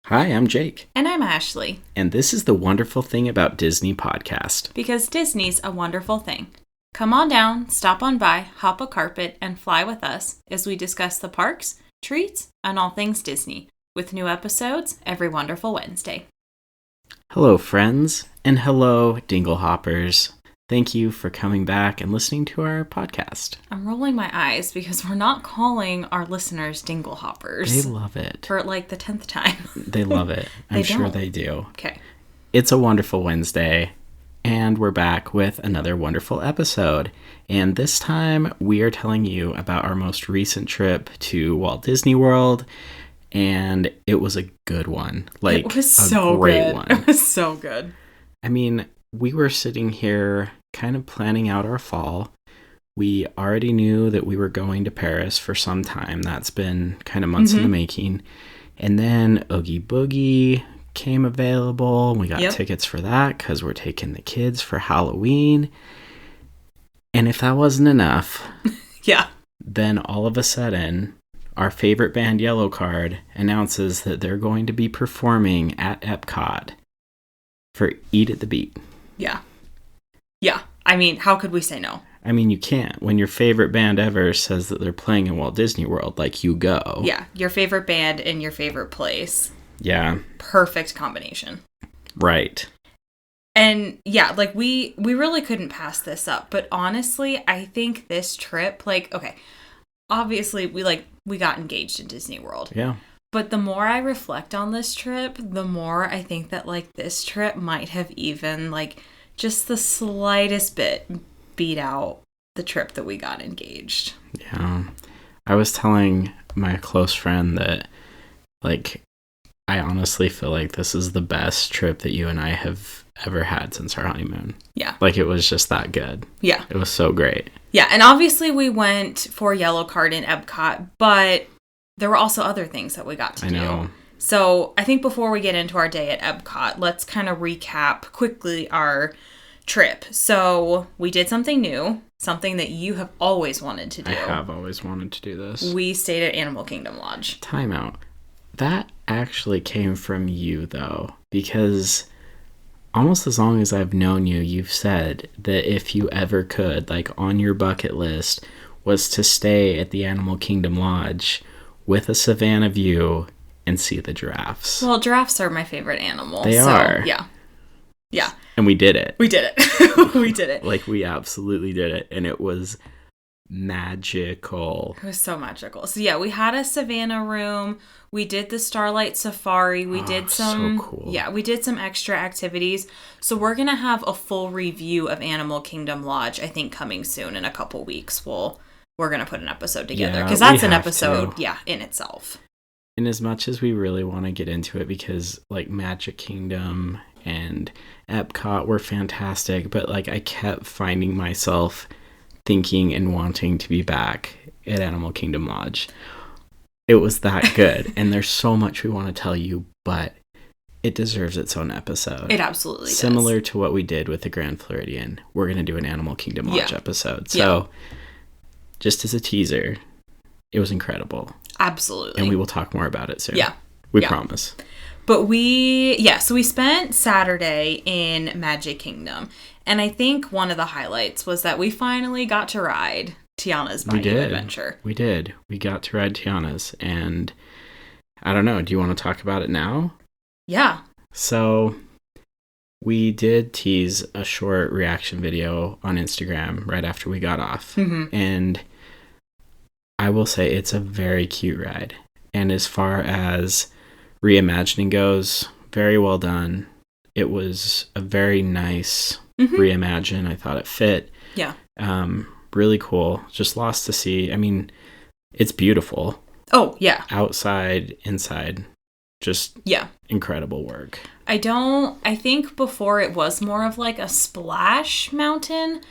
Hi, I'm Jake. And I'm Ashley. And this is the Wonderful Thing About Disney podcast. Because Disney's a wonderful thing. Come on down, stop on by, hop a carpet, and fly with us as we discuss the parks, treats, and all things Disney, with new episodes every wonderful Wednesday. Hello, friends, and hello, Dingle Hoppers. Thank you for coming back and listening to our podcast. I'm rolling my eyes because we're not calling our listeners Dingle Hoppers. They love it. For like the 10th time. They love it. I'm sure they do. Okay. It's a wonderful Wednesday, and we're back with another wonderful episode. And this time, we are telling you about our most recent trip to Walt Disney World, and it was a good one. Like, it was so great good. one. It was so good. I mean, we were sitting here kind of planning out our fall. We already knew that we were going to Paris for some time. That's been kind of months in the making. And then Oogie Boogie came available. We got tickets for that because we're taking the kids for Halloween. And if that wasn't enough, then all of a sudden, our favorite band Yellowcard announces that they're going to be performing at EPCOT for Eat at the Beat. Yeah. I mean, how could we say no? I mean, you can't. When your favorite band ever says that they're playing in Walt Disney World, like, you go. Yeah, your favorite band in your favorite place. Yeah. Perfect combination. Right. And yeah, like we really couldn't pass this up. But honestly, I think this trip, like, okay, obviously we got engaged in Disney World. Yeah. But the more I reflect on this trip, the more I think that like this trip might have even like just the slightest bit beat out the trip that we got engaged. Yeah. I was telling my close friend that, like, I honestly feel like this is the best trip that you and I have ever had since our honeymoon. Yeah. Like, it was just that good. Yeah. It was so great. Yeah, and obviously we went for Yellowcard in EPCOT, but there were also other things that we got to do. I know. So I think before we get into our day at EPCOT, let's kind of recap quickly our trip. So we did something new, something that you have always wanted to do. I have always wanted to do this. We stayed at Animal Kingdom Lodge. Time out. That actually came from you, though, because almost as long as I've known you, you've said that if you ever could, like, on your bucket list, was to stay at the Animal Kingdom Lodge with a savannah view and see the giraffes. Well, giraffes are my favorite animal. They are. Yeah. Yeah. And we did it. We did it. We did it. Like, we absolutely did it. And it was magical. It was so magical. So yeah, we had a savannah room. We did the Starlight Safari. We did some so cool. Yeah, we did some extra activities. So we're going to have a full review of Animal Kingdom Lodge, I think, coming soon in a couple weeks. We're going to put an episode together because that's an episode, in itself. And as much as we really want to get into it, because like Magic Kingdom and EPCOT were fantastic, but like I kept finding myself thinking and wanting to be back at Animal Kingdom Lodge. It was that good. And there's so much we want to tell you, but it deserves its own episode. It absolutely does. Similar to what we did with the Grand Floridian. We're going to do an Animal Kingdom Lodge episode. So just as a teaser, it was incredible. Absolutely. And we will talk more about it soon. Yeah. We promise. But so we spent Saturday in Magic Kingdom. And I think one of the highlights was that we finally got to ride Tiana's Bayou Adventure. We did. We got to ride Tiana's. And I don't know. Do you want to talk about it now? Yeah. So we did tease a short reaction video on Instagram right after we got off. Mm-hmm. And I will say it's a very cute ride. And as far as reimagining goes, very well done. It was a very nice reimagine. I thought it fit. Yeah. Really cool. Just lost to see. I mean, it's beautiful. Oh, yeah. Outside, inside. Just incredible work. I think before it was more of like a splash mountain.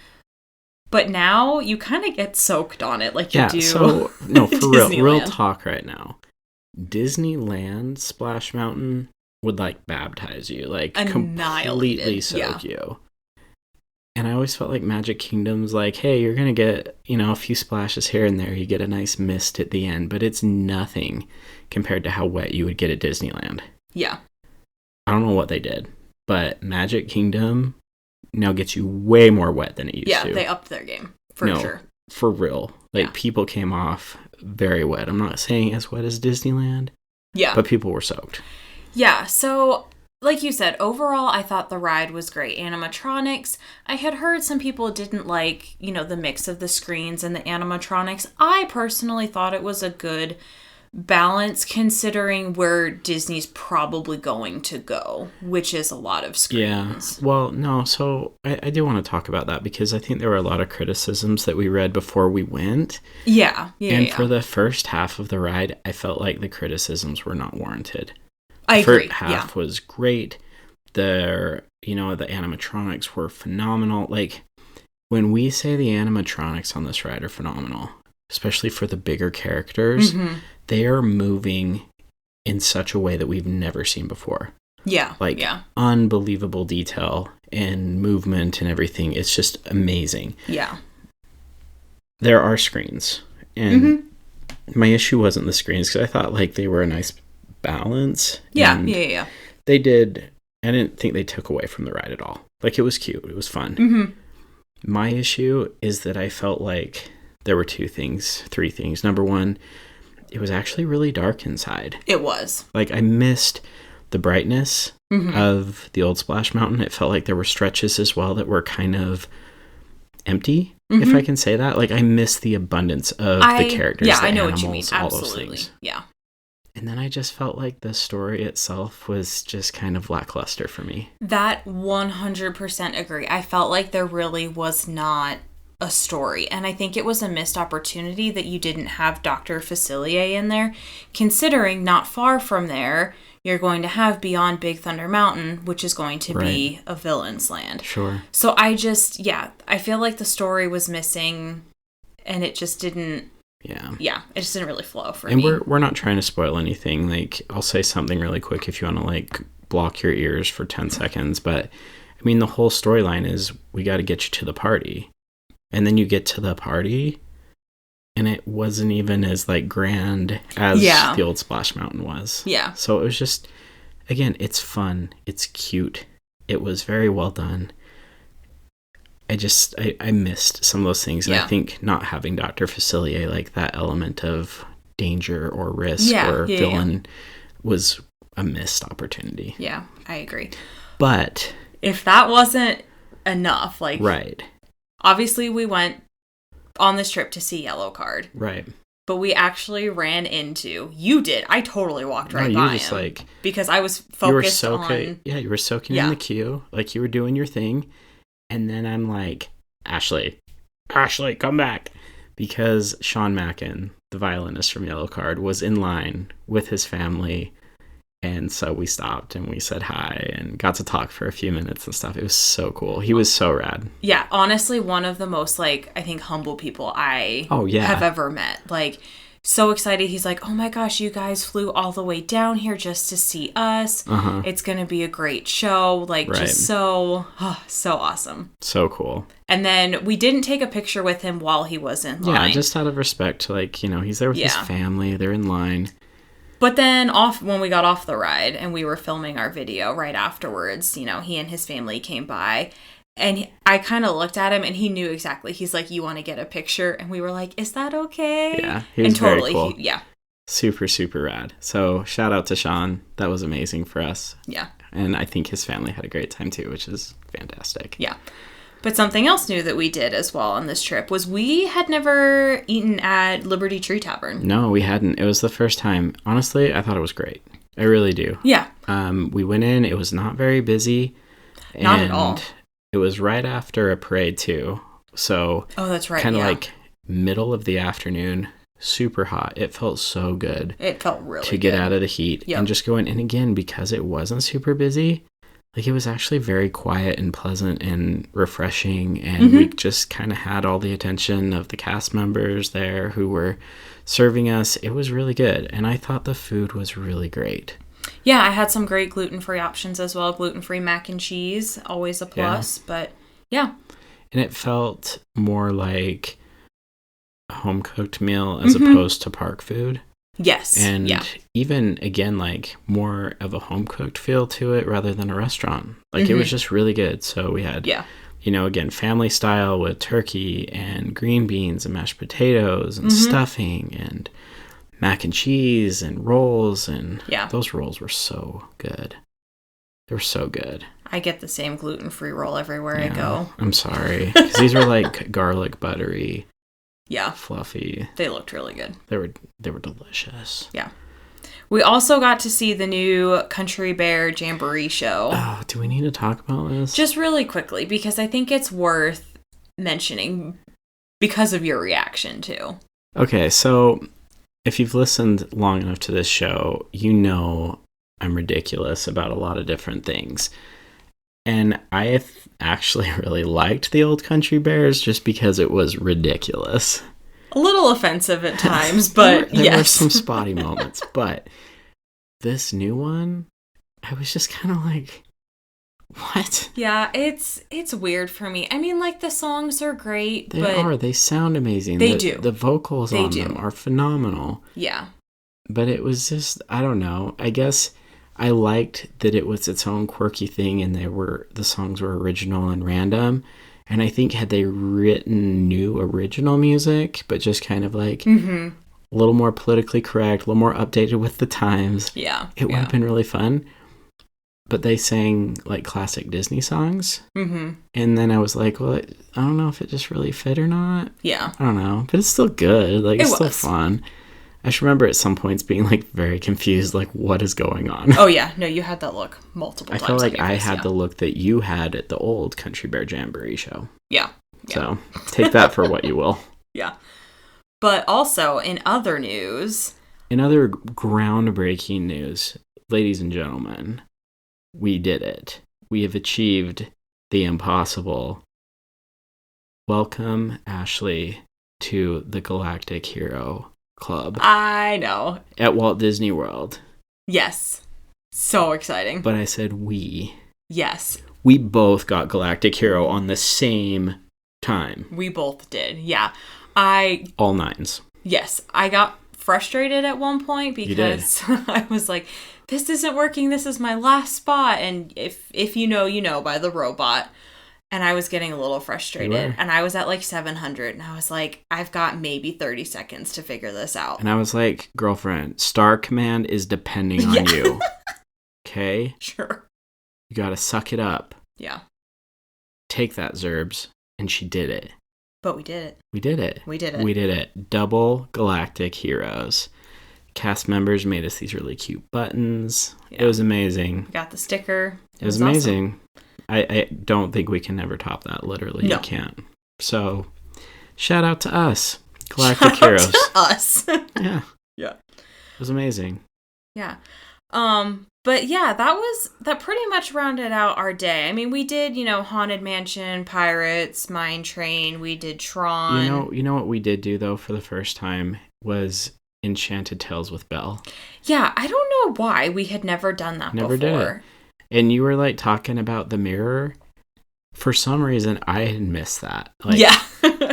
But now you kind of get soaked on it like you do. So, no, for real talk right now. Disneyland Splash Mountain would like baptize you, like completely soak you. And I always felt like Magic Kingdom's like, hey, you're going to get, a few splashes here and there. You get a nice mist at the end, but it's nothing compared to how wet you would get at Disneyland. Yeah. I don't know what they did, but Magic Kingdom now gets you way more wet than it used to. Yeah, they upped their game, for sure. For real. People came off very wet. I'm not saying as wet as Disneyland. Yeah. But people were soaked. Yeah, so like you said, overall, I thought the ride was great. Animatronics, I had heard some people didn't like, the mix of the screens and the animatronics. I personally thought it was a good balance considering where Disney's probably going to go, which is a lot of screens. Yeah. Well, no, so I do want to talk about that because I think there were a lot of criticisms that we read before we went. Yeah. For the first half of the ride, I felt like the criticisms were not warranted. I agree. The first half was great. The animatronics were phenomenal. Like, when we say the animatronics on this ride are phenomenal, especially for the bigger characters, they are moving in such a way that we've never seen before. Yeah. Unbelievable detail and movement and everything. It's just amazing. Yeah. There are screens. And my issue wasn't the screens because I thought they were a nice balance. Yeah. They did. I didn't think they took away from the ride at all. It was cute. It was fun. My issue is that I felt like there were three things. Number one, it was actually really dark inside. It was. I missed the brightness of the old Splash Mountain. It felt like there were stretches as well that were kind of empty, if I can say that. I missed the abundance of the characters, the I know animals, what you mean. all Absolutely. those things. Yeah. And then I just felt like the story itself was just kind of lackluster for me. That 100% agree. I felt like there really was not a story. And I think it was a missed opportunity that you didn't have Dr. Facilier in there, considering not far from there, you're going to have Beyond Big Thunder Mountain, which is going to be a villain's land. Sure. So I feel like the story was missing and it just didn't. Yeah, it just didn't really flow for me. And we're not trying to spoil anything. I'll say something really quick if you want to block your ears for 10 seconds. But I mean, the whole storyline is we got to get you to the party. And then you get to the party and it wasn't even as grand as the old Splash Mountain was. Yeah. So it was just, again, it's fun. It's cute. It was very well done. I missed some of those things. And I think not having Dr. Facilier, that element of danger or risk or villain was a missed opportunity. Yeah, I agree. But if that wasn't enough, right. Obviously we went on this trip to see Yellowcard. Right. But we actually ran into, you did. I totally walked right by him. Because I was focused on. Yeah, you were soaking in the queue. You were doing your thing. And then I'm like, Ashley, come back. Because Sean Mackin, the violinist from Yellowcard, was in line with his family. And so we stopped and we said hi and got to talk for a few minutes and stuff. It was so cool. He was so rad. Yeah, honestly, one of the most, I think, humble people I have ever met. So excited. He's like, oh my gosh, you guys flew all the way down here just to see us. It's going to be a great show. Just so awesome. So cool. And then we didn't take a picture with him while he was in line. Yeah, just out of respect. He's there with his family. They're in line. But then when we got off the ride and we were filming our video right afterwards, he and his family came by. And I kind of looked at him and he knew exactly. He's like, you want to get a picture? And we were like, is that okay? Yeah, he was very cool. Yeah. Super, super rad. So shout out to Sean. That was amazing for us. Yeah. And I think his family had a great time too, which is fantastic. Yeah. But something else new that we did as well on this trip was we had never eaten at Liberty Tree Tavern. No, we hadn't. It was the first time. Honestly, I thought it was great. I really do. Yeah. We went in. It was not very busy. Not at all. It was right after a parade too. So that's right. Kind of middle of the afternoon, super hot. It felt so good. It felt really good. To get out of the heat and just go in. And again, because it wasn't super busy, it was actually very quiet and pleasant and refreshing. And we just kind of had all the attention of the cast members there who were serving us. It was really good. And I thought the food was really great. Yeah, I had some great gluten-free options as well. Gluten-free mac and cheese, always a plus. But yeah. And it felt more like a home-cooked meal as opposed to park food. Yes. And yeah. even, again, like more of a home-cooked feel to it rather than a restaurant. Like, it was just really good. So we had, again, family style with turkey and green beans and mashed potatoes and stuffing and mac and cheese and rolls. And those rolls were so good. They were so good. I get the same gluten-free roll everywhere I go. I'm sorry. Because these are like garlic buttery. Yeah. Fluffy. They looked really good. They were delicious. Yeah. We also got to see the new Country Bear Jamboree show. Oh, do we need to talk about this? Just really quickly, because I think it's worth mentioning because of your reaction, too. Okay, so if you've listened long enough to this show, you know I'm ridiculous about a lot of different things. And I actually really liked the old Country Bears just because it was ridiculous. A little offensive at times, but there were some spotty moments. But this new one, I was just kind of like, what? Yeah, it's weird for me. I mean, like, the songs are great. They sound amazing. They do. The vocals on them are phenomenal. Yeah. But it was just, I don't know. I guess I liked that it was its own quirky thing and the songs were original and random. And I think had they written new original music, but just kind of like a little more politically correct, a little more updated with the times, it would have been really fun. But they sang like classic Disney songs. Mm-hmm. And then I was like, well, I don't know if it just really fit or not. Yeah. I don't know. But it's still good. Like, it's still fun. I just remember at some points being like very confused, like, what is going on? Oh, yeah. No, you had that look multiple times. I felt like I had the look that you had at the old Country Bear Jamboree show. Yeah. So take that for what you will. Yeah. But also, in other news... In other groundbreaking news, ladies and gentlemen, we did it. We have achieved the impossible. Welcome, Ashley, to the Galactic Hero Club. I know. At Walt Disney World. Yes. So exciting. But I said we. Yes. We both got Galactic Hero on the same time. We both did. Yeah. All nines. Yes. I got frustrated at one point because I was like, this isn't working. This is my last spot. And if you know, you know by the robot. And I was getting a little frustrated. And I was at like 700. And I was like, I've got maybe 30 seconds to figure this out. And I was like, girlfriend, Star Command is depending on you. Okay? Sure. You gotta suck it up. Yeah. Take that, Zerbs. And she did it. But we did it. We did it. We did it. We did it. Double Galactic Heroes. Cast members made us these really cute buttons. Yeah. It was amazing. We got the sticker. It was amazing. Awesome. I don't think we can ever top that. Literally, You can't. So, shout out to us, Galactic Heroes. Shout out to us. Yeah. Yeah. It was amazing. Yeah. But yeah, that pretty much rounded out our day. I mean, we did, Haunted Mansion, Pirates, Mine Train, we did Tron. You know what we did do, though, for the first time was Enchanted Tales with Belle. Yeah, I don't know why we had never done that before. Did it. And you were, like, talking about the mirror. For some reason, I had missed that. Like, yeah.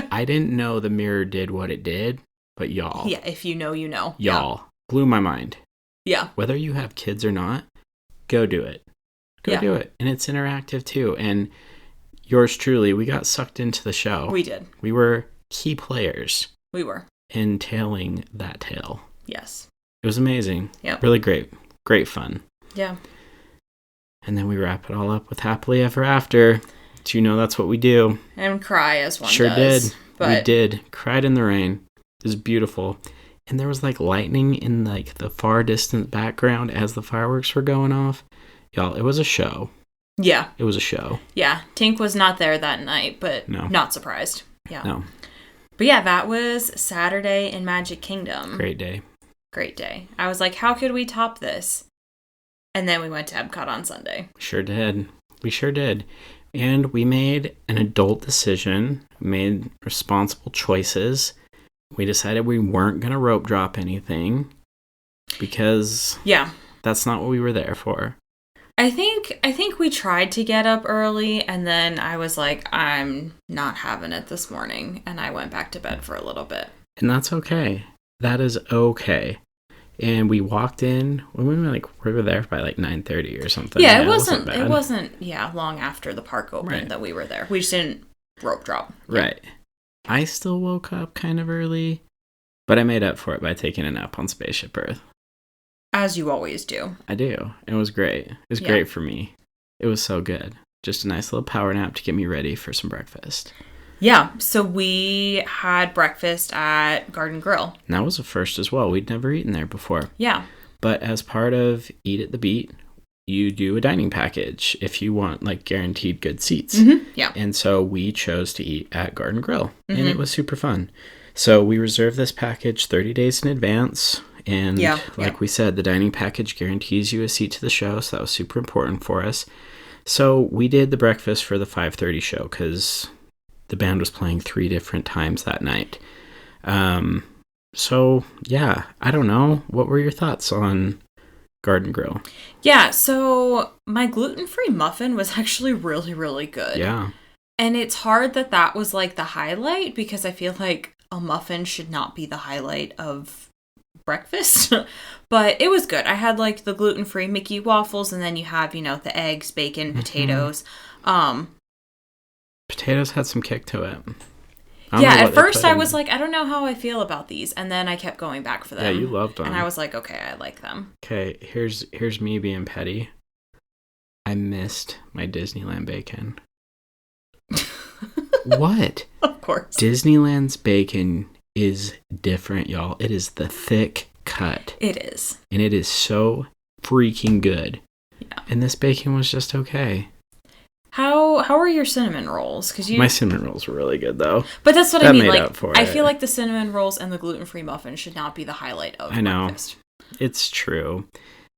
I didn't know the mirror did what it did, but y'all. Yeah, if you know, you know. Y'all. Blew my mind. Yeah. Whether you have kids or not, go do it. Go do it. And it's interactive, too. And yours truly, we got sucked into the show. We did. We were key players. We were. In tailing that tale. Yes. It was amazing. Yep. Really great. Great fun. Yeah. And then we wrap it all up with Happily Ever After. Do you know that's what we do? And cry as one sure does. Did. We did. Cried in the rain. It was beautiful. And there was like lightning in like the far distant background as the fireworks were going off. Y'all, it was a show. Yeah. It was a show. Yeah. Tink was not there that night, but not surprised. Yeah. No. But yeah, that was Saturday in Magic Kingdom. Great day. Great day. I was like, how could we top this? And then we went to EPCOT on Sunday. Sure did. We sure did. And we made an adult decision, made responsible choices. We decided we weren't going to rope drop anything because that's not what we were there for. I think we tried to get up early, and then I was like, I'm not having it this morning, and I went back to bed for a little bit. And that's okay. That is okay. And we walked in when we were there by like 9:30 or something. Yeah, it wasn't bad. It wasn't long after the park opened that we were there. We just didn't rope drop. Yeah. Right. I still woke up kind of early, but I made up for it by taking a nap on Spaceship Earth. As you always do. I do. It was great. It was great for me. It was so good. Just a nice little power nap to get me ready for some breakfast. Yeah, so we had breakfast at Garden Grill. And that was a first as well. We'd never eaten there before. Yeah. But as part of Eat at the Beat, you do a dining package if you want like guaranteed good seats. Mm-hmm. Yeah. And so we chose to eat at Garden Grill. And it was super fun. So we reserved this package 30 days in advance. And we said, the dining package guarantees you a seat to the show. So that was super important for us. So we did the breakfast for the 5:30 show because the band was playing 3 different times that night. So, yeah, I don't know. What were your thoughts on Garden Grill? Yeah, so my gluten-free muffin was actually really, really good. Yeah. And it's hard that was like the highlight because I feel like a muffin should not be the highlight of breakfast. But it was good. I had like the gluten-free Mickey waffles, and then you have, the eggs, bacon, potatoes. Potatoes had some kick to it. At first I was like, I don't know how I feel about these. And then I kept going back for them. Yeah, you loved them. And I was like, okay, I like them. Okay, here's me being petty. I missed my Disneyland bacon. What? Of course. Disneyland's bacon is different, y'all. It is the thick cut. It is. And it is so freaking good. Yeah. And this bacon was just okay. How are your cinnamon rolls? My cinnamon rolls were really good, though. But that's what I mean. Made like, up for I it. feel like the cinnamon rolls and the gluten-free muffin should not be the highlight of breakfast. It's true.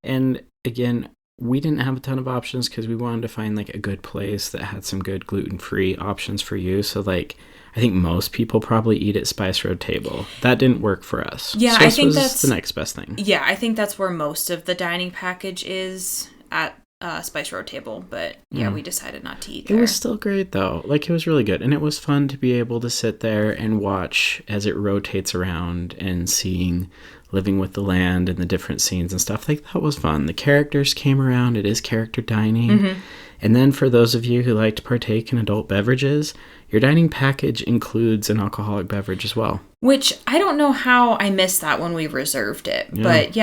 And again, we didn't have a ton of options because we wanted to find like a good place that had some good gluten-free options for you. So like, I think most people probably eat at Spice Road Table. That didn't work for us. Yeah, so I think that's the next best thing. Yeah, I think that's where most of the dining package is at Spice Road Table, but we decided not to eat there. It was still great though. Like, it was really good, and it was fun to be able to sit there and watch as it rotates around and seeing Living with the Land and the different scenes and stuff. Like, that was fun. The characters came around. It is character dining. And then for those of you who like to partake in adult beverages, your dining package includes an alcoholic beverage as well. Which I don't know how I missed that when we reserved it, but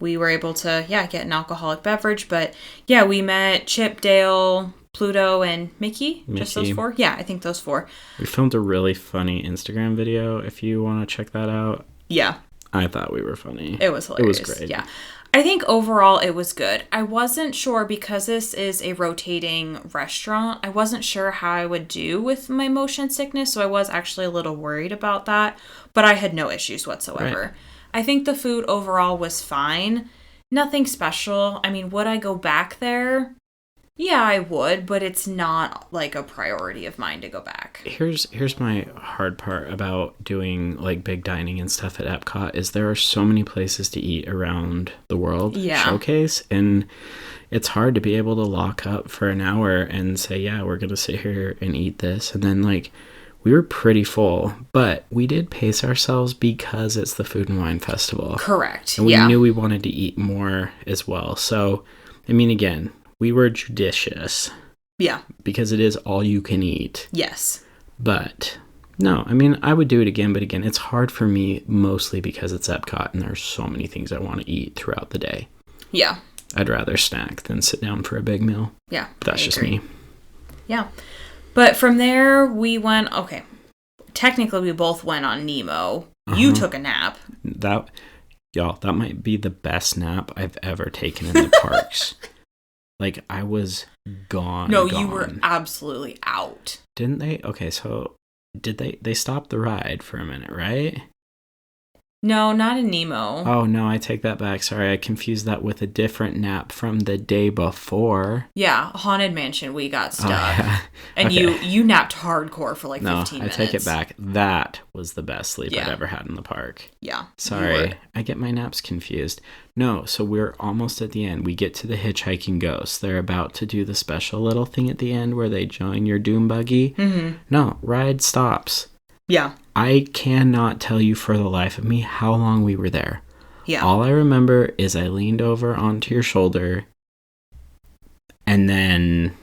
we were able to, get an alcoholic beverage. But, we met Chip, Dale, Pluto, and Mickey. Just those 4? Yeah, I think those 4. We filmed a really funny Instagram video if you want to check that out. Yeah. I thought we were funny. It was hilarious. It was great. Yeah. I think overall it was good. I wasn't sure, because this is a rotating restaurant, I wasn't sure how I would do with my motion sickness, so I was actually a little worried about that. But I had no issues whatsoever. Right. I think the food overall was fine. Nothing special. I mean, would I go back there? Yeah, I would, but it's not like a priority of mine to go back. Here's my hard part about doing like big dining and stuff at EPCOT is there are so many places to eat around the world showcase, and it's hard to be able to lock up for an hour and say, we're going to sit here and eat this. And then like, we were pretty full, but we did pace ourselves because it's the Food and Wine Festival. Correct. And we knew we wanted to eat more as well. So, I mean, again, we were judicious. Yeah. Because it is all you can eat. Yes. But, no, I mean, I would do it again, but again, it's hard for me mostly because it's Epcot and there's so many things I want to eat throughout the day. Yeah. I'd rather snack than sit down for a big meal. Yeah. But that's just me. Yeah. But from there, we went, technically we both went on Nemo. You took a nap. That might be the best nap I've ever taken in the parks. Like, I was gone. No, you were absolutely out. Didn't they? Okay, so did they stopped the ride for a minute, right? No, not in Nemo. Oh, no, I take that back. Sorry, I confused that with a different nap from the day before. Yeah, Haunted Mansion, we got stuck. Oh, yeah. And you napped hardcore for like 15 minutes. No, I take it back. That was the best sleep I'd ever had in the park. Yeah. Sorry, I get my naps confused. No, so we're almost at the end. We get to the hitchhiking ghosts. They're about to do the special little thing at the end where they join your doom buggy. Mm-hmm. No, ride stops. Yeah. I cannot tell you for the life of me how long we were there. Yeah. All I remember is I leaned over onto your shoulder, and then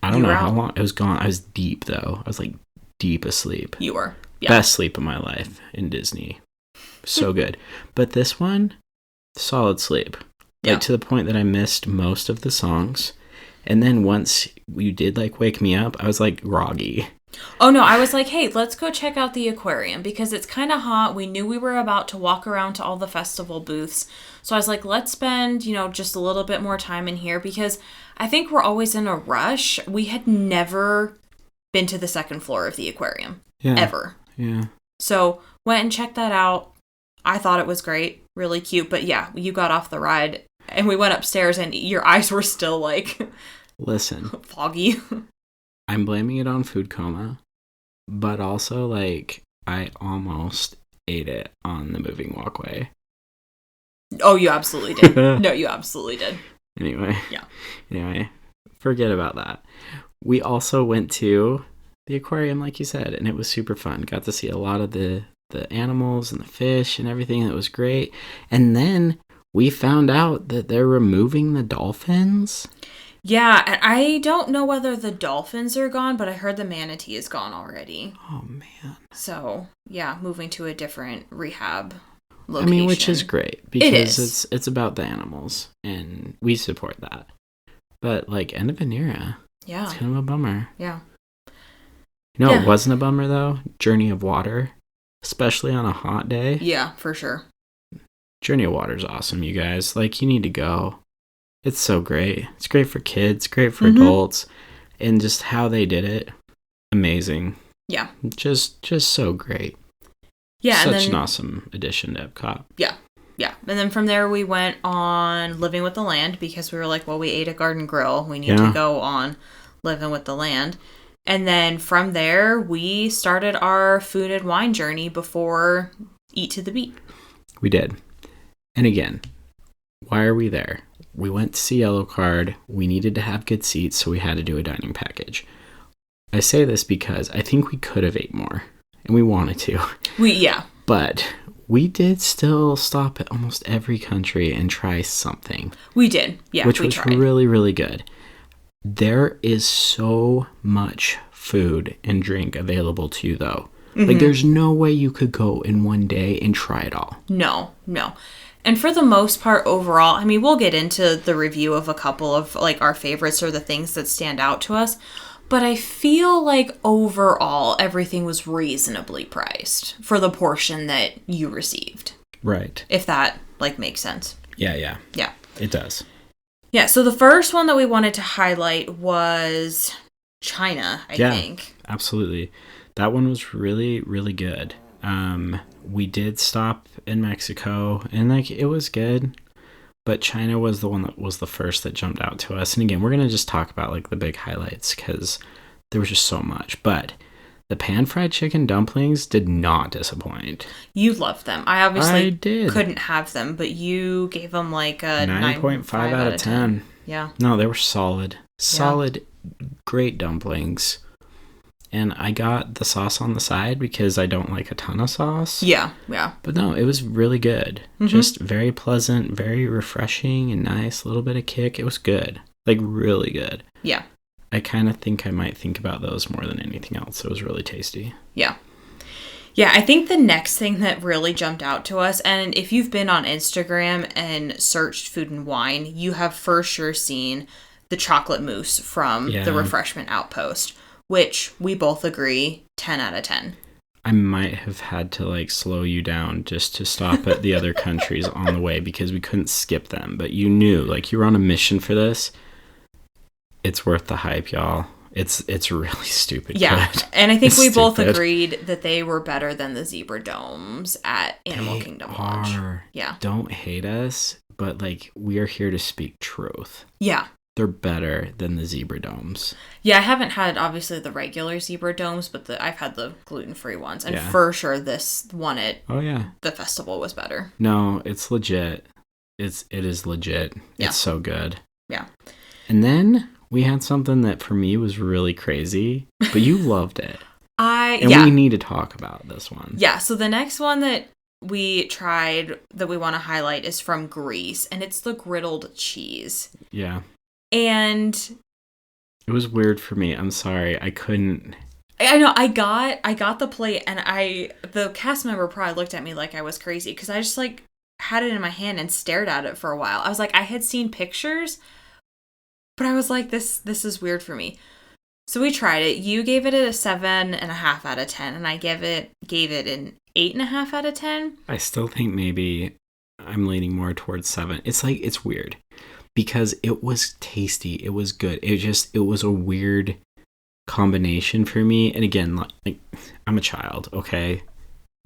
I don't know how long it was gone. I was deep, though. I was like deep asleep. You were. Yeah. Best sleep of my life in Disney. So good. But this one, solid sleep. Like to the point that I missed most of the songs. And then once you did like wake me up, I was like groggy. Oh no, I was like, hey, let's go check out the aquarium because it's kind of hot. We knew we were about to walk around to all the festival booths. So I was like, let's spend, just a little bit more time in here because I think we're always in a rush. We had never been to the second floor of the aquarium. Yeah. Ever. Yeah. So went and checked that out. I thought it was great. Really cute. But yeah, you got off the ride and we went upstairs and your eyes were still like... Listen. Foggy. I'm blaming it on food coma. But also, like, I almost ate it on the moving walkway. Oh, you absolutely did. No, you absolutely did. Anyway. Yeah. Anyway, forget about that. We also went to the aquarium, like you said, and it was super fun. Got to see a lot of the animals and the fish and everything. That was great. And then we found out that they're removing the dolphins. Yeah, and I don't know whether the dolphins are gone, but I heard the manatee is gone already. Oh, man. So, yeah, moving to a different rehab location. I mean, which is great because it's about the animals, and we support that. But, like, end of an era. Yeah. It's kind of a bummer. Yeah. It wasn't a bummer, though. Journey of Water, especially on a hot day. Yeah, for sure. Journey of Water is awesome, you guys. Like, you need to go. It's so great. It's great for kids, great for adults, and just how they did it, amazing. Yeah. Just so great. Yeah. Such an awesome addition to EPCOT. Yeah. Yeah. And then from there we went on Living with the Land because we were like, well, we ate at Garden Grill. We need to go on Living with the Land. And then from there we started our food and wine journey before Eat to the Beat. We did. And again, why are we there? We went to see Yellowcard. We needed to have good seats, so we had to do a dining package. I say this because I think we could have ate more, and we wanted to. But we did still stop at almost every country and try something. We did, yeah. Which was really, really good. There is so much food and drink available to you, though. Like, there's no way you could go in one day and try it all. No. And for the most part, overall, I mean, we'll get into the review of a couple of, like, our favorites or the things that stand out to us. But I feel like overall, everything was reasonably priced for the portion that you received. Right. If that, like, makes sense. Yeah. It does. Yeah, so the first one that we wanted to highlight was China, I think. Absolutely. That one was really, really good. We did stop in Mexico, and like it was good, but China was the one that was the first that jumped out to us. And again, we're gonna just talk about like the big highlights because there was just so much. But the pan-fried chicken dumplings did not disappoint. You loved them. I obviously couldn't have them, but you gave them like a 9.5 out of 10. Yeah. No, they were solid, great dumplings. And I got the sauce on the side because I don't like a ton of sauce. Yeah. But no, it was really good. Just very pleasant, very refreshing and nice. A little bit of kick. It was good. Like, really good. Yeah. I kind of think I might think about those more than anything else. It was really tasty. Yeah. Yeah, I think the next thing that really jumped out to us, and if you've been on Instagram and searched food and wine, you have for sure seen the chocolate mousse from the Refreshment Outpost, which we both agree, 10 out of 10. I might have had to like slow you down just to stop at the other countries on the way because we couldn't skip them. But you knew, like, you were on a mission for this. It's worth the hype, y'all. It's really stupid. Yeah, good. And I think we both agreed that they were better than the zebra domes at Animal Kingdom Lodge. Yeah. Don't hate us, but like, we are here to speak truth. Yeah. They're better than the zebra domes. Yeah, I haven't had, obviously, the regular zebra domes, but I've had the gluten-free ones. And for sure, this one at the festival was better. No, it's legit. It is legit. Yeah. It's so good. Yeah. And then we had something that, for me, was really crazy, but you loved it. We need to talk about this one. Yeah, so the next one that we tried that we want to highlight is from Greece, and it's the griddled cheese. Yeah. And it was weird for me. I'm sorry. I couldn't. I know. I got the plate, and the cast member probably looked at me like I was crazy because I just like had it in my hand and stared at it for a while. I was like, I had seen pictures, but I was like, this is weird for me. So we tried it. You gave it a 7.5 out of 10, and I gave it an 8.5 out of 10. I still think maybe I'm leaning more towards 7. It's like, it's weird because it was tasty. It was good. It was a weird combination for me. And again, like I'm a child, okay?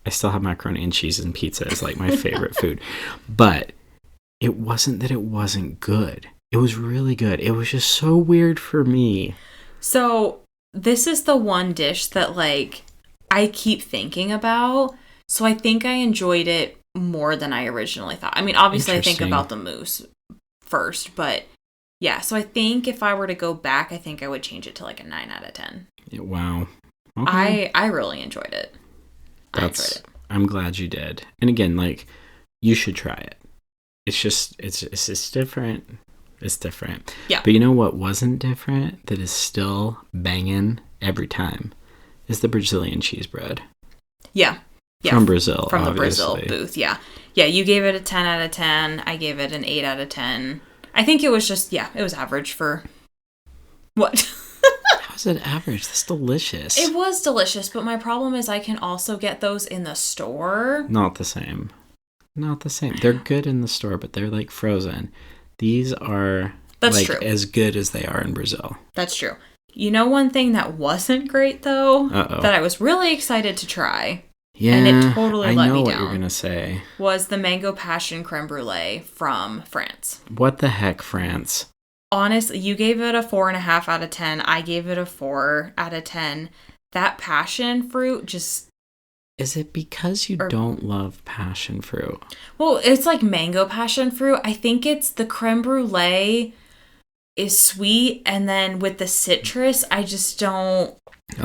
I still have macaroni and cheese and pizza as like my favorite food. But it wasn't that it wasn't good. It was really good. It was just so weird for me. So this is the one dish that like I keep thinking about. So I think I enjoyed it more than I originally thought. I mean, obviously I think about the mousse first, but yeah. So I think if I were to go back, I think I would change it to like a 9 out of 10. Wow. Okay. I really enjoyed it. I'm glad you did. And again, like, you should try it. It's just different. It's different. Yeah. But you know what wasn't different that is still banging every time is the Brazilian cheese bread. Yeah. From Brazil, From obviously. The Brazil booth, yeah. Yeah, you gave it a 10 out of 10. I gave it an 8 out of 10. I think it was just, it was average for... What? How's it average? That's delicious. It was delicious, but my problem is I can also get those in the store. Not the same. They're good in the store, but they're like frozen. These are true. As good as they are in Brazil. That's true. You know one thing that wasn't great, though? Uh-oh. That I was really excited to try. Yeah, and it totally let me down. I know what you're going to say. Was the mango passion creme brulee from France. What the heck, France? Honestly, you gave it a 4.5 out of 10. I gave it a 4 out of 10. That passion fruit just... Is it because you don't love passion fruit? Well, it's like mango passion fruit. I think it's the creme brulee is sweet, and then with the citrus, I just don't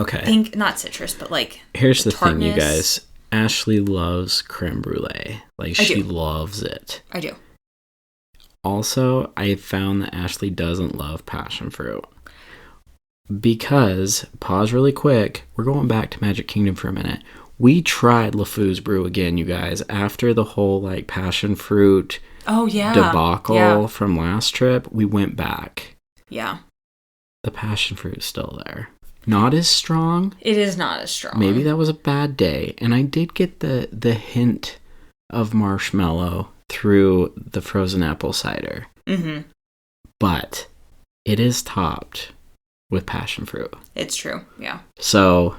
think... Not citrus, but like here's the thing, you guys. Ashley loves creme brulee. Like, she loves it. I do. Also, I found that Ashley doesn't love passion fruit. Because, pause really quick, we're going back to Magic Kingdom for a minute. We tried LeFou's Brew again, you guys, after the whole, like, passion fruit debacle from last trip. We went back. Yeah. The passion fruit is still there. Not as strong. It is not as strong. Maybe that was a bad day. And I did get the hint of marshmallow through the frozen apple cider. Mm-hmm. But it is topped with passion fruit. It's true, yeah. So,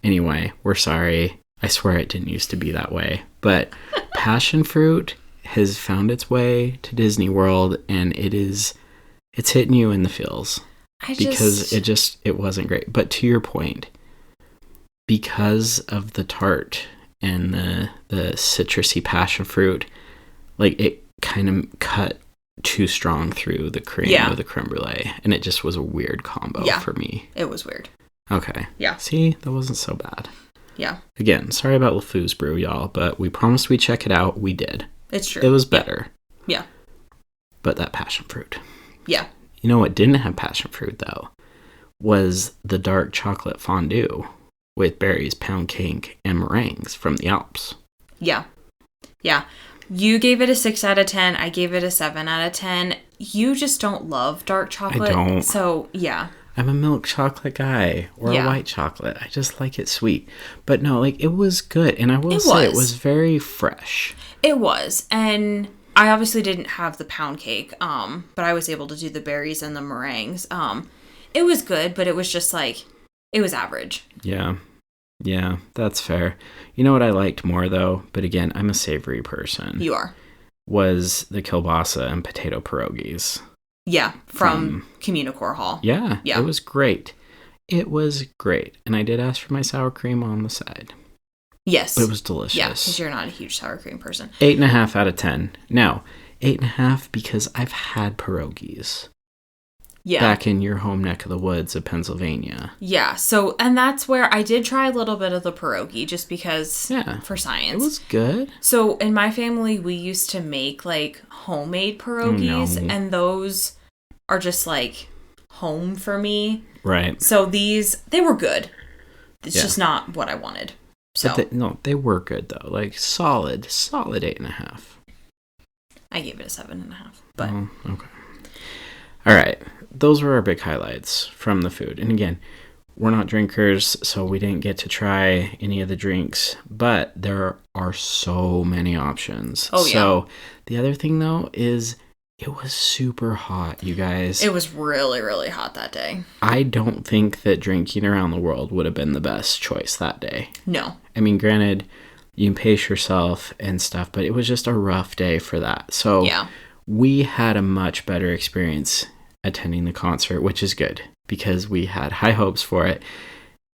anyway, we're sorry. I swear it didn't used to be that way. But passion fruit has found its way to Disney World, and it's hitting you in the feels. Because it wasn't great. But to your point, because of the tart and the citrusy passion fruit, like, it kind of cut too strong through the cream of the creme brulee, and it just was a weird combo for me. It was weird. Okay. Yeah. See, that wasn't so bad. Yeah. Again, sorry about LeFou's Brew, y'all, but we promised we'd check it out. We did. It's true. It was better. Yeah. But that passion fruit. Yeah. You know what didn't have passion fruit, though, was the dark chocolate fondue with berries, pound cake, and meringues from the Alps. Yeah. Yeah. You gave it a 6 out of 10. I gave it a 7 out of 10. You just don't love dark chocolate. I don't. So, yeah. I'm a milk chocolate guy or a white chocolate. I just like it sweet. But no, like, it was good. And I will say it was very fresh. It was. And I obviously didn't have the pound cake, but I was able to do the berries and the meringues. It was good, but it was just like, it was average. Yeah. Yeah, that's fair. You know what I liked more, though? But again, I'm a savory person. You are. Was the kielbasa and potato pierogies. Yeah, from Communicore Hall. Yeah, it was great. It was great. And I did ask for my sour cream on the side. Yes. But it was delicious. Yeah, because you're not a huge sour cream person. 8.5 out of 10. Now, 8.5 because I've had pierogies. back in your home neck of the woods of Pennsylvania. Yeah, so, and that's where I did try a little bit of the pierogi just because, for science. It was good. So, in my family, we used to make, like, homemade pierogies, and those are just, like, home for me. Right. So, they were good. It's just not what I wanted. So they were good, though. Like, solid 8.5. I gave it a 7.5. But okay. All right. Those were our big highlights from the food. And again, we're not drinkers, so we didn't get to try any of the drinks, but there are so many options. Oh, yeah. So the other thing, though, is it was super hot, you guys. It was really, really hot that day. I don't think that drinking around the world would have been the best choice that day. No. I mean, granted, you can pace yourself and stuff, but it was just a rough day for that. So we had a much better experience attending the concert, which is good because we had high hopes for it.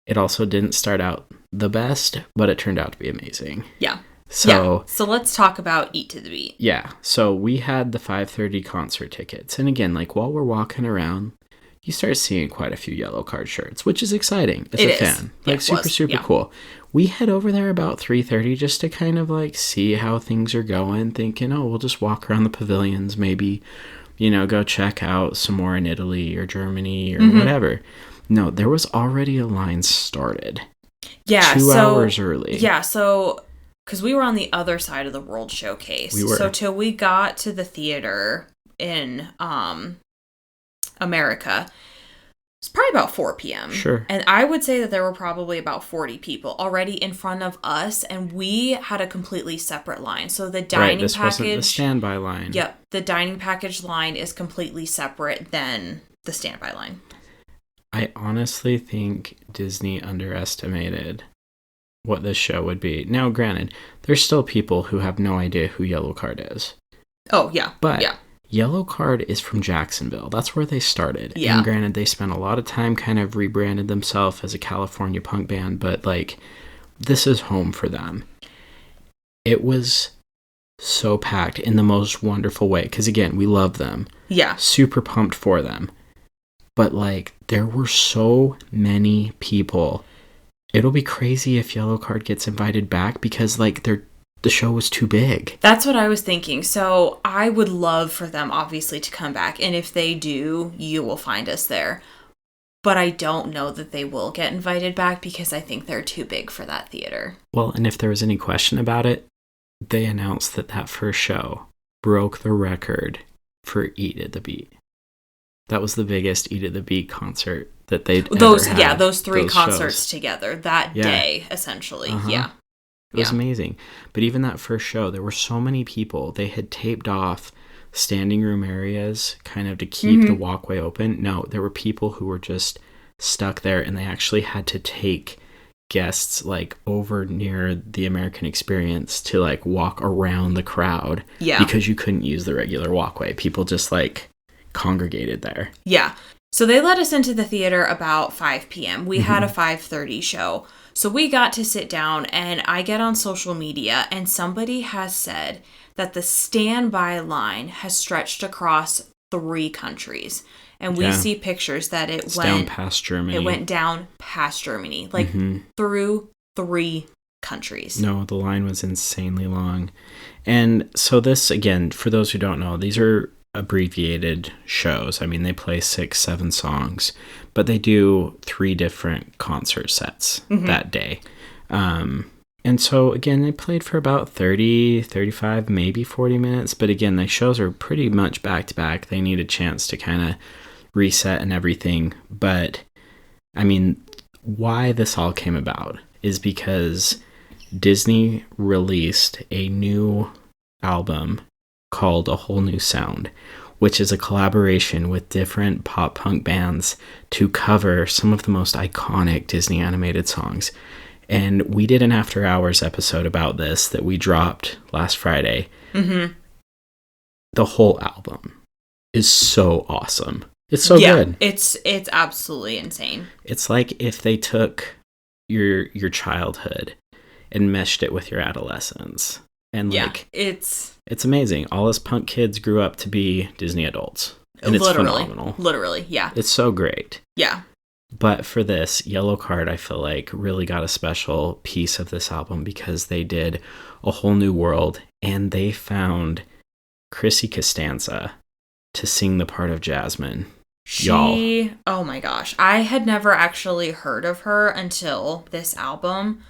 It also didn't start out the best, but it turned out to be amazing. Yeah. So let's talk about Eat to the Beat. Yeah. So we had the 5:30 concert tickets. And again, like while we're walking around, you start seeing quite a few Yellowcard shirts, which is exciting as a fan. Like super cool. We head over there about 3:30 just to kind of like see how things are going, thinking, we'll just walk around the pavilions, maybe, go check out some more in Italy or Germany or whatever. No, there was already a line started. Yeah. 2 hours early. Yeah. So, because we were on the other side of the World Showcase. We were. So till we got to the theater in America, it's probably about 4 p.m. Sure. And I would say that there were probably about 40 people already in front of us, and we had a completely separate line. So the dining this package... wasn't the standby line. Yep. The dining package line is completely separate than the standby line. I honestly think Disney underestimated what this show would be. Now, granted, there's still people who have no idea who Yellowcard is. Oh, yeah. But... yeah. Yellowcard is from Jacksonville. That's where they started. Yeah. And granted, they spent a lot of time kind of rebranded themselves as a California punk band, but like, this is home for them. It was so packed in the most wonderful way. Because again, we love them. Yeah. Super pumped for them. But like, there were so many people. It'll be crazy if Yellowcard gets invited back because like, the show was too big. That's what I was thinking. So I would love for them, obviously, to come back. And if they do, you will find us there. But I don't know that they will get invited back because I think they're too big for that theater. Well, and if there was any question about it, they announced that first show broke the record for Eat at the Beat. That was the biggest Eat at the Beat concert that they'd ever had. Yeah, those three concerts shows. Together that day, essentially. Yeah. It was amazing. But even that first show, there were so many people. They had taped off standing room areas kind of to keep the walkway open. No, there were people who were just stuck there, and they actually had to take guests like over near the American Experience to like walk around the crowd. Yeah. Because you couldn't use the regular walkway. People just like congregated there. Yeah. So they let us into the theater about 5 p.m. We had a 5:30 show. So we got to sit down, and I get on social media, and somebody has said that the standby line has stretched across 3 countries. And we see pictures that it went down past Germany. It went down past Germany, like through 3 countries. No, the line was insanely long. And so this, again, for those who don't know, these are abbreviated shows. I mean, they play 6-7 songs, but they do 3 different concert sets that day. And so again, they played for about 30, 35, maybe 40 minutes. But again, the shows are pretty much back to back. They need a chance to kind of reset and everything. But I mean, why this all came about is because Disney released a new album called A Whole New Sound, which is a collaboration with different pop punk bands to cover some of the most iconic Disney animated songs. And we did an After Hours episode about this that we dropped last Friday. The whole album is so awesome. It's so good. It's absolutely insane. It's like if they took your childhood and meshed it with your adolescence. And like, it's amazing. All us punk kids grew up to be Disney adults. And it's phenomenal. Literally, yeah. It's so great. Yeah. But for this, Yellowcard, I feel like really got a special piece of this album because they did A Whole New World and they found Chrissy Costanza to sing the part of Jasmine. Oh my gosh. I had never actually heard of her until this album,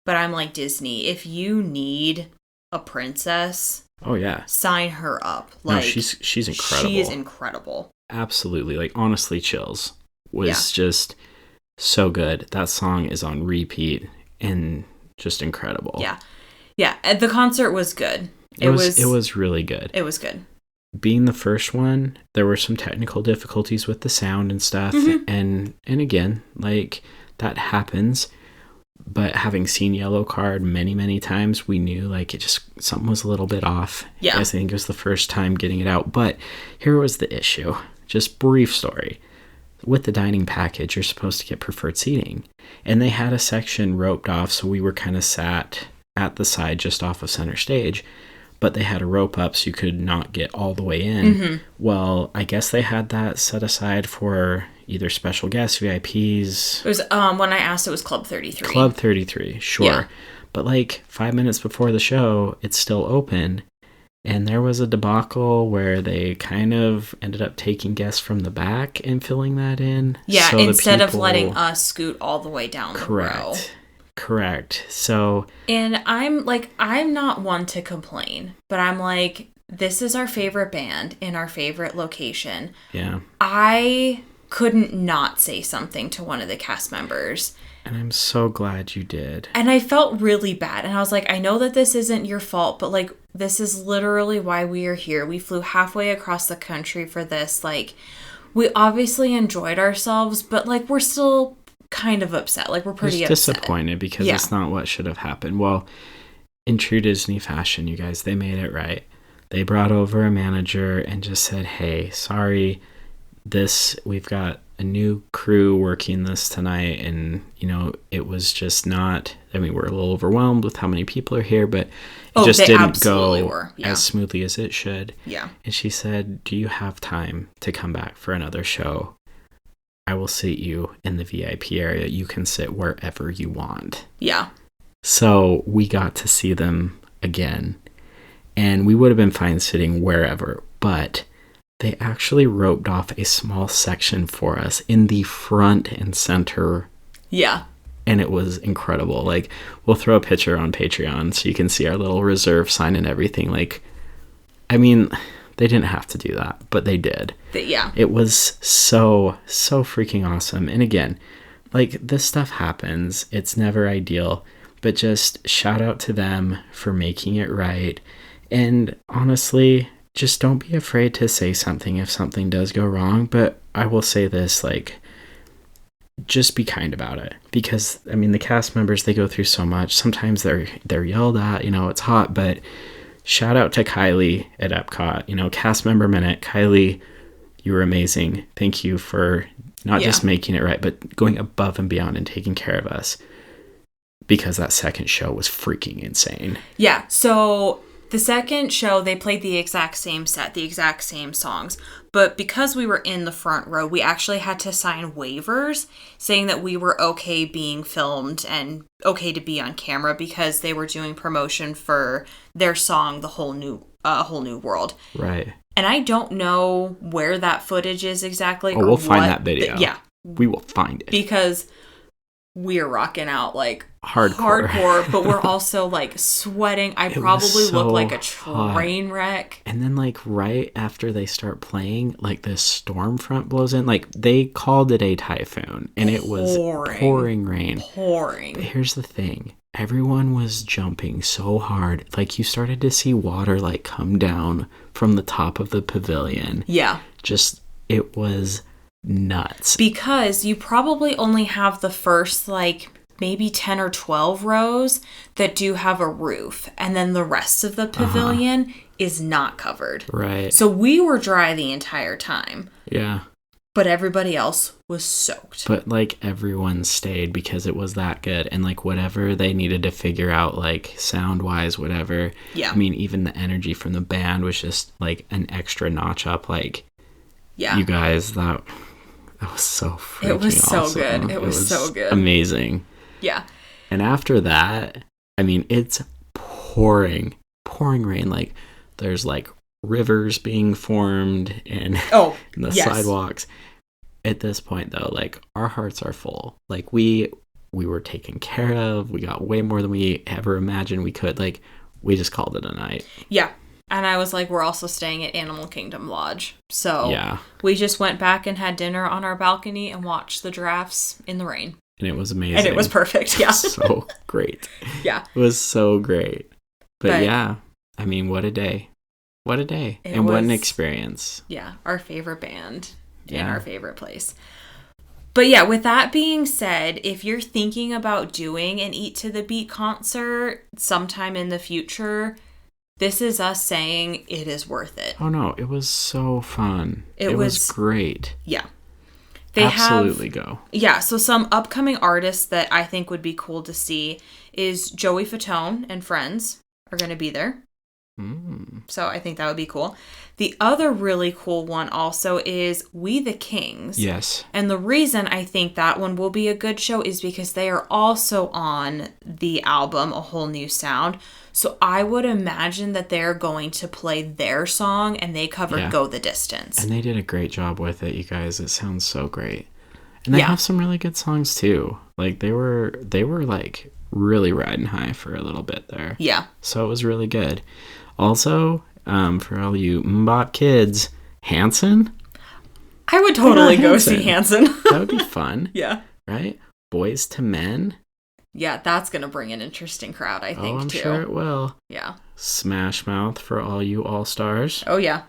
but I'm like, Disney, if you need a princess, oh yeah, sign her up. Like, no, she's incredible. She is incredible. Absolutely. Like, honestly, Chills was just so good. That song is on repeat and just incredible. Yeah. Yeah. The concert was good. It was really good. It was good. Being the first one, there were some technical difficulties with the sound and stuff. And again, like, that happens. But having seen Yellowcard many, many times, we knew, like, something was a little bit off. Yeah. I think it was the first time getting it out. But here was the issue. Just brief story. With the dining package, you're supposed to get preferred seating. And they had a section roped off, so we were kind of sat at the side just off of center stage. But they had a rope up so you could not get all the way in. Well, I guess they had that set aside for either special guests, VIPs. It was, when I asked, it was Club 33. Club 33, sure. Yeah. But like 5 minutes before the show, it's still open. And there was a debacle where they kind of ended up taking guests from the back and filling that in. Yeah, so instead of letting us scoot all the way down the row. Correct. So... And I'm not one to complain, but I'm like, this is our favorite band in our favorite location. Yeah. I couldn't not say something to one of the cast members. And I'm so glad you did. And I felt really bad. And I was like, I know that this isn't your fault, but like, this is literally why we are here. We flew halfway across the country for this. Like, we obviously enjoyed ourselves, but like, we're still kind of upset. Like, we're pretty upset. Disappointed because it's not what should have happened. Well, in true Disney fashion, you guys, they made it right. They brought over a manager and just said, hey, sorry, we've got a new crew working this tonight, and it was just not, I mean, we're a little overwhelmed with how many people are here, but it just didn't go as smoothly as it should. Yeah. And she said, do you have time to come back for another show? I will sit you in the VIP area. You can sit wherever you want. Yeah. So we got to see them again, and we would have been fine sitting wherever, but they actually roped off a small section for us in the front and center. Yeah. And it was incredible. Like, we'll throw a picture on Patreon so you can see our little reserve sign and everything. Like, I mean, they didn't have to do that, but they did. Yeah. It was so freaking awesome. And again, like, this stuff happens. It's never ideal, but just shout out to them for making it right. And honestly, just don't be afraid to say something if something does go wrong. But I will say this, like, just be kind about it, because I mean, the cast members, they go through so much. Sometimes they're yelled at, it's hot, but shout out to Kylie at EPCOT, cast member minute. Kylie, you were amazing. Thank you for not just making it right, but going above and beyond and taking care of us, because that second show was freaking insane. Yeah. So the second show, they played the exact same set, the exact same songs. But because we were in the front row, we actually had to sign waivers saying that we were okay being filmed and okay to be on camera, because they were doing promotion for their song, The Whole New World. Right. And I don't know where that footage is exactly. Oh, we'll find that video. Yeah. We will find it. Because we're rocking out like hardcore, but we're also like sweating. I probably look like a train wreck. And then like right after they start playing, like this storm front blows in. Like, they called it a typhoon, and it was pouring rain. But here's the thing. Everyone was jumping so hard. Like, you started to see water like come down from the top of the pavilion. Yeah. Just, it was nuts. Because you probably only have the first like maybe 10 or 12 rows that do have a roof, and then the rest of the pavilion is not covered. Right. So we were dry the entire time. Yeah. But everybody else was soaked. But like, everyone stayed because it was that good, and like, whatever they needed to figure out, like sound wise, whatever. Yeah. I mean, even the energy from the band was just like an extra notch up. Like, Yeah. You guys, that was so freaking It was so awesome. good. It was so good. Amazing. Yeah. And after that, I mean, it's pouring rain. Like, there's like rivers being formed and in the sidewalks. At this point, though, like, our hearts are full. Like, we were taken care of. We got way more than we ever imagined we could. Like, we just called it a night. Yeah. And I was like, we're also staying at Animal Kingdom Lodge. So we just went back and had dinner on our balcony and watched the giraffes in the rain. And it was amazing. And it was perfect. Yeah. So great. Yeah. It was so great. But yeah, I mean, what a day. What a day. And what an experience. Yeah. Our favorite band in our favorite place. But yeah, with that being said, if you're thinking about doing an Eat to the Beat concert sometime in the future, this is us saying it is worth it. Oh no, it was so fun. It was great. Yeah. Absolutely go. Yeah, so some upcoming artists that I think would be cool to see is Joey Fatone and friends are going to be there. So I think that would be cool. The other really cool one also is We the Kings. Yes. And the reason I think that one will be a good show is because they are also on the album A Whole New Sound. So I would imagine that they're going to play their song, and they covered Go the Distance. And they did a great job with it, you guys. It sounds so great. And they have some really good songs too. Like they were like really riding high for a little bit there. Yeah. So it was really good. Also, for all you Mbop kids, Hanson? I would totally go see Hanson. That would be fun. Yeah. Right? Boys to Men? Yeah, that's going to bring an interesting crowd, I think, I'm too. sure it will. Yeah. Smash Mouth for all you all-stars. Oh, yeah.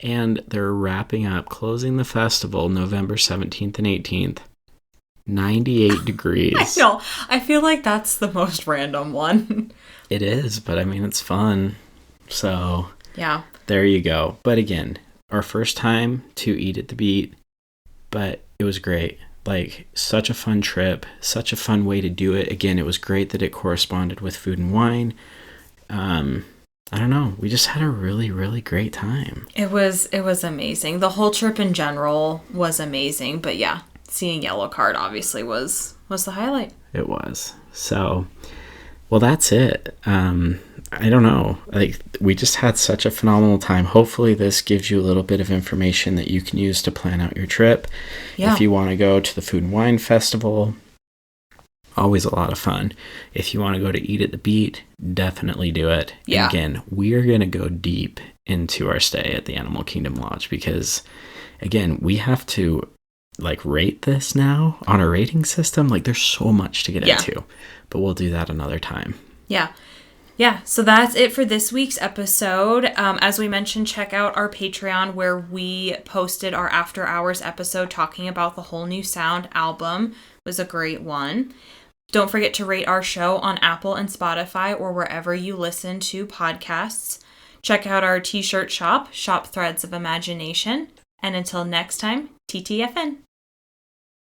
And they're wrapping up, closing the festival November 17th and 18th. 98 degrees. I know. I feel like that's the most random one. It is, but I mean, it's fun. So, yeah. There you go. But again, our first time to Eat at the Beat, but it was great. Like, such a fun trip, such a fun way to do it. Again, it was great that it corresponded with Food and Wine. I don't know. We just had a really, really great time. It was amazing. The whole trip in general was amazing. But yeah, seeing Yellowcard obviously was the highlight. It was. So, well, that's it. I don't know. Like, we just had such a phenomenal time. Hopefully this gives you a little bit of information that you can use to plan out your trip. Yeah. If you want to go to the Food and Wine Festival, always a lot of fun. If you want to go to Eat at the Beat, definitely do it. Yeah. And again, we are going to go deep into our stay at the Animal Kingdom Lodge because, again, we have to like rate this now on a rating system. Like, there's so much to get into, but we'll do that another time. Yeah. Yeah, so that's it for this week's episode. As we mentioned, check out our Patreon where we posted our After Hours episode talking about the Whole New Sound album. It was a great one. Don't forget to rate our show on Apple and Spotify or wherever you listen to podcasts. Check out our t-shirt shop, Shop Threads of Imagination. And until next time, TTFN.